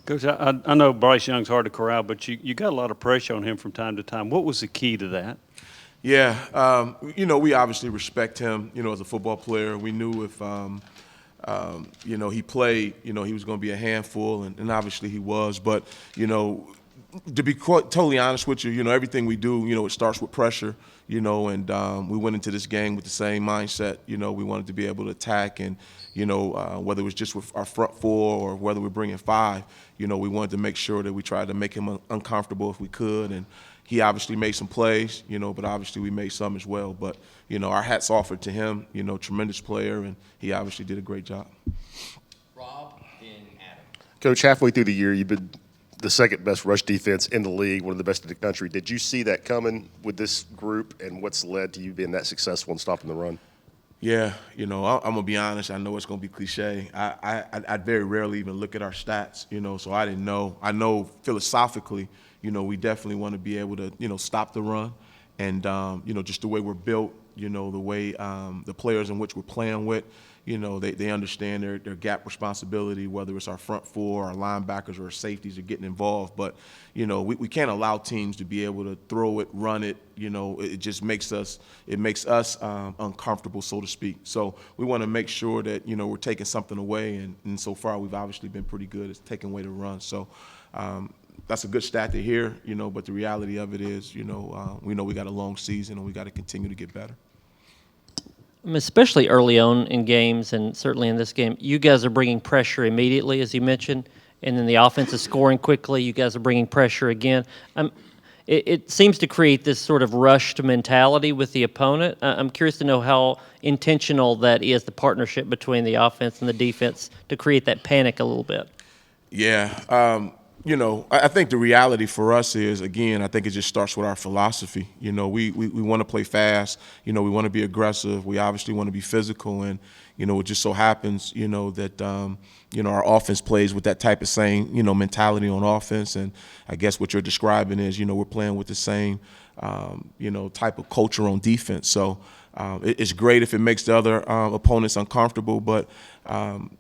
Coach, I know Bryce Young's hard to corral, but you got a lot of pressure on him from time to time. What was the key to that? Yeah, we obviously respect him, as a football player. We knew if, he played, he was going to be a handful, and obviously he was. But, to be totally honest with you, everything we do, it starts with pressure, and we went into this game with the same mindset. We wanted to be able to attack and, whether it was just with our front four or whether we're bringing five, we wanted to make sure that we tried to make him uncomfortable if we could. And he obviously made some plays, but obviously we made some as well. But, our hats offered to him, tremendous player, and he obviously did a great job. Rob, then Adam. Coach, halfway through the year, you've been the second best rush defense in the league, one of the best in the country. Did you see that coming with this group, and what's led to you being that successful in stopping the run? Yeah, I'm gonna be honest. I know it's gonna be cliche. I very rarely even look at our stats, so I didn't know. I know philosophically, we definitely want to be able to, stop the run, and just the way we're built, the way the players in which we're playing with, they understand their gap responsibility, whether it's our front four, our linebackers, or our safeties are getting involved. But, we can't allow teams to be able to throw it, run it. It just makes us uncomfortable, so to speak. So we want to make sure that, we're taking something away. And so far, we've obviously been pretty good at taking away the run. So that's a good stat to hear, but the reality of it is, we know we got a long season and we got to continue to get better. Especially early on in games, and certainly in this game, you guys are bringing pressure immediately, as you mentioned, and then the offense is scoring quickly. You guys are bringing pressure again. It seems to create this sort of rushed mentality with the opponent. I'm curious to know how intentional that is, the partnership between the offense and the defense, to create that panic a little bit. Yeah. I think the reality for us is, again, I think it just starts with our philosophy. We want to play fast. We want to be aggressive. We obviously want to be physical. And, it just so happens, that, our offense plays with that type of same, mentality on offense. And I guess what you're describing is, we're playing with the same, type of culture on defense. So it's great if it makes the other opponents uncomfortable, but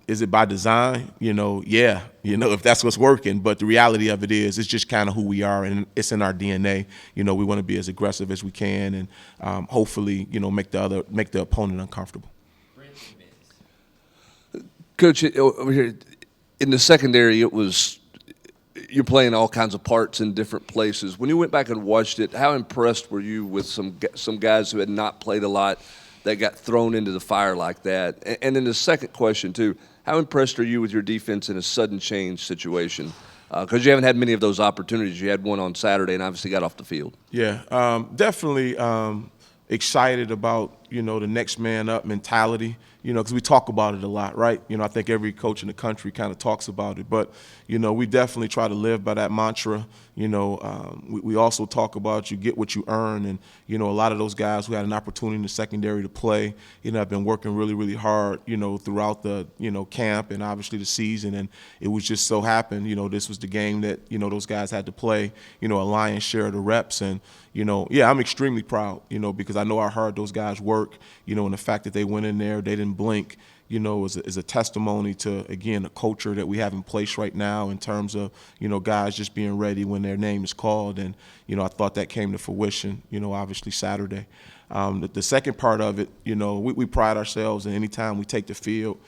is it by design? Yeah, if that's what's working. But the reality of it is, it's just kind of who we are, and it's in our DNA. We want to be as aggressive as we can, and hopefully, make the opponent uncomfortable. Coach, over here in the secondary, you're playing all kinds of parts in different places. When you went back and watched it, how impressed were you with some guys who had not played a lot that got thrown into the fire like that? And then the second question, too, how impressed are you with your defense in a sudden change situation? Because you haven't had many of those opportunities. You had one on Saturday and obviously got off the field. Yeah, definitely excited about, the next man up mentality, because we talk about it a lot, right? I think every coach in the country kind of talks about it. But, we definitely try to live by that mantra. We also talk about you get what you earn. And, a lot of those guys who had an opportunity in the secondary to play, have been working really, really hard, throughout the, camp and obviously the season. And it was just so happened, this was the game that, those guys had to play, a lion's share of the reps. And, yeah, I'm extremely proud, because I know how hard those guys work, and the fact that they went in there, they didn't blink, is a testimony to, again, a culture that we have in place right now in terms of, guys just being ready when their name is called. And, I thought that came to fruition, obviously Saturday. The second part of it, we pride ourselves in any time we take the field,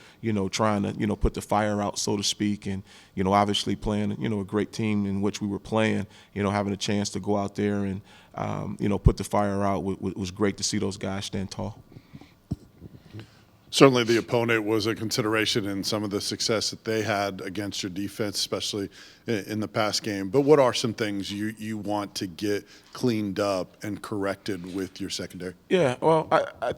trying to, put the fire out, so to speak. And, obviously playing, a great team in which we were playing, having a chance to go out there and, put the fire out was great to see those guys stand tall. Certainly the opponent was a consideration in some of the success that they had against your defense, especially in the past game. But what are some things you want to get cleaned up and corrected with your secondary? Yeah, well,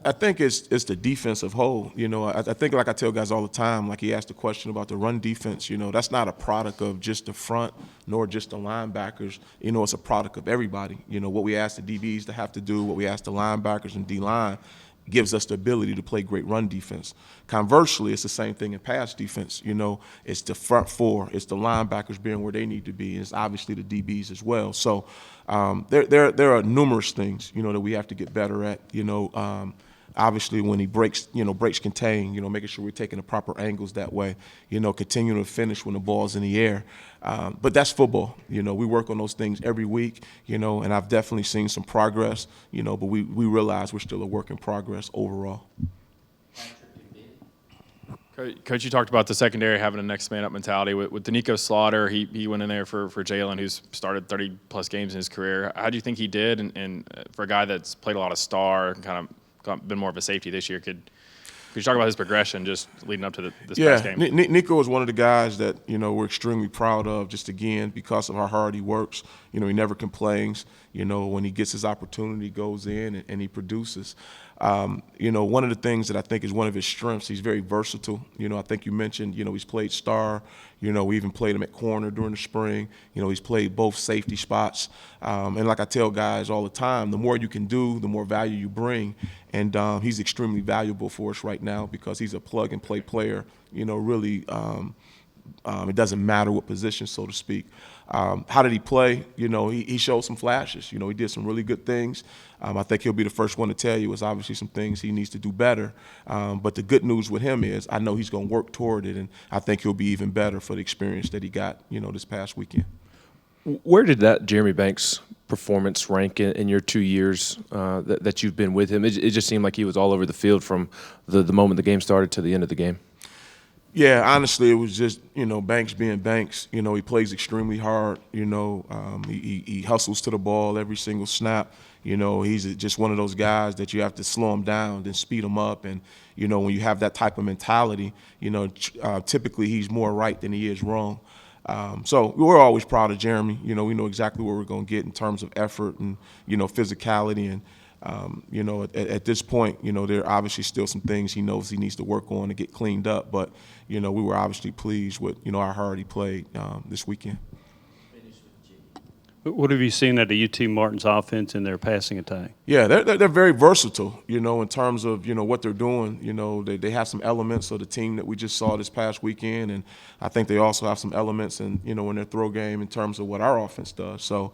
I think it's the defensive whole. I think, like I tell guys all the time, like he asked a question about the run defense, that's not a product of just the front nor just the linebackers. It's a product of everybody. What we ask the DBs to have to do, what we ask the linebackers and D-line, gives us the ability to play great run defense. Conversely, it's the same thing in pass defense. It's the front four, it's the linebackers being where they need to be, and it's obviously the DBs as well. So there are numerous things, that we have to get better at. obviously when he breaks contain, making sure we're taking the proper angles that way, continuing to finish when the ball's in the air. But that's football. We work on those things every week, and I've definitely seen some progress, but we realize we're still a work in progress overall. Coach, you talked about the secondary having a next man up mentality. With Danico Slaughter, he went in there for Jalen, who's started 30-plus games in his career. How do you think he did? And for a guy that's played a lot of star, kind of been more of a safety this year, could you talk about his progression just leading up to this past game? Nico is one of the guys that, we're extremely proud of, just again, because of how hard he works. He never complains. When he gets his opportunity, he goes in and he produces. One of the things that I think is one of his strengths, he's very versatile. I think you mentioned, he's played star. We even played him at corner during the spring. He's played both safety spots. And like I tell guys all the time, the more you can do, the more value you bring. And he's extremely valuable for us right now because he's a plug-and-play player. Really, it doesn't matter what position, so to speak. How did he play? He showed some flashes. He did some really good things. I think he'll be the first one to tell you is obviously some things he needs to do better. But the good news with him is I know he's going to work toward it, and I think he'll be even better for the experience that he got, this past weekend. Where did that Jeremy Banks performance rank in your 2 years that you've been with him? It just seemed like he was all over the field from the moment the game started to the end of the game. Yeah, honestly, it was just, Banks being Banks. He plays extremely hard. He hustles to the ball every single snap. He's just one of those guys that you have to slow him down, then speed him up. And, when you have that type of mentality, typically he's more right than he is wrong. So we're always proud of Jeremy. We know exactly what we're going to get in terms of effort and, physicality. And, at this point, there are obviously still some things he knows he needs to work on to get cleaned up. But, we were obviously pleased with, how hard he played this weekend. What have you seen out of UT Martin's offense in their passing attack? Yeah, they're very versatile, in terms of, what they're doing. They have some elements of the team that we just saw this past weekend, and I think they also have some elements in their throw game in terms of what our offense does. So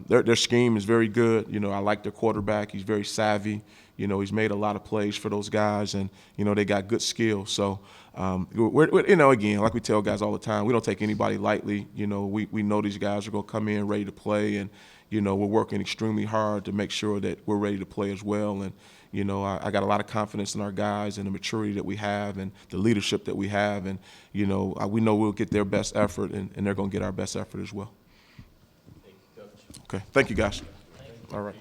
their scheme is very good. I like their quarterback. He's very savvy. He's made a lot of plays for those guys, and, they got good skills. So, again, like we tell guys all the time, we don't take anybody lightly. We know these guys are going to come in ready to play, and, we're working extremely hard to make sure that we're ready to play as well. And, I got a lot of confidence in our guys and the maturity that we have and the leadership that we have. And, we know we'll get their best effort, and they're going to get our best effort as well. Okay. Thank you, guys. All right.